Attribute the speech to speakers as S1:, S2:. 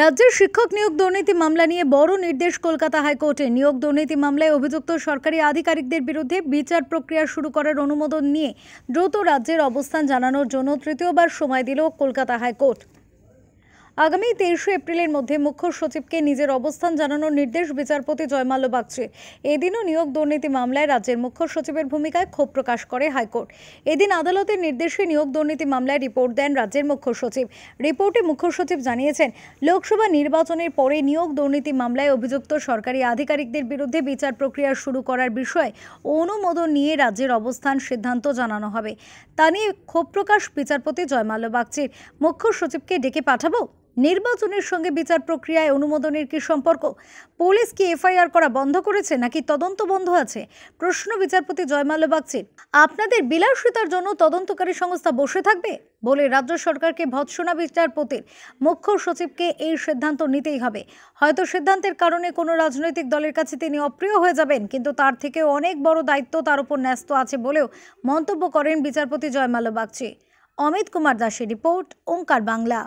S1: রাজ্যের শিক্ষক নিয়োগ দুর্নীতি মামলা নিয়ে বড় নির্দেশ কলকাতা হাইকোর্টে। নিয়োগ দুর্নীতি মামলায় অভিযুক্ত সরকারি আধিকারিকদের বিরুদ্ধে বিচার প্রক্রিয়া শুরু করার অনুমোদন নিয়ে দ্রুত রাজ্যের অবস্থান জানানোর জন্য তৃতীয়বার সময় দিল কলকাতা হাইকোর্ট। আগামী 23 এপ্রিলের মধ্যে মুখ্য সচিবকে নিজের অবস্থান জানানোর নির্দেশ বিচারপতি জয়মাল্য বাগচির। এদিনও নিয়োগ দুর্নীতি মামলায় রাজ্যের মুখ্য সচিবের ভূমিকায় ক্ষোভ প্রকাশ করে হাইকোর্ট। এদিন আদালতের নির্দেশে নিয়োগ দুর্নীতি মামলায় রিপোর্ট দেন রাজ্যের মুখ্য সচিব। রিপোর্টে মুখ্য সচিব জানিয়েছেন, লোকসভা নির্বাচনের পরে নিয়োগ দুর্নীতি মামলায় অভিযুক্ত সরকারি আধিকারিকদের বিরুদ্ধে বিচার প্রক্রিয়া শুরু করার বিষয়ে অনুমোদন নিয়ে রাজ্যের অবস্থান সিদ্ধান্ত জানানো হবে। তা নিয়ে ক্ষোভ প্রকাশ বিচারপতি জয়মাল্য বাগচির। মুখ্য সচিবকে ডেকে পাঠাবো? নির্বাচনের সঙ্গে বিচার প্রক্রিয়ায় অনুমোদনের কি সম্পর্ক? পুলিশ কি এফআইআর করা বন্ধ করেছে নাকি তদন্ত বন্ধ আছে? প্রশ্ন বিচারপতি জয়মাল্য বাগচির। আপনাদের বিলাসিতার জন্য তদন্তকারী সংস্থা বসে থাকবে বলে রাজ্য সরকারকে ভৎসনা বিচারপতির। মুখ্য সচিবকে এই সিদ্ধান্ত নিতেই হবে। হয়তো সিদ্ধান্তের কারণে কোনো রাজনৈতিক দলের কাছে তিনি অপ্রিয় হয়ে যাবেন, কিন্তু তার থেকে অনেক বড় দায়িত্ব তার উপর ন্যস্ত আছে বলেও মন্তব্য করেন বিচারপতি জয়মাল্য বাগচি। অমিত কুমার দাসের রিপোর্ট, ওঙ্কার বাংলা।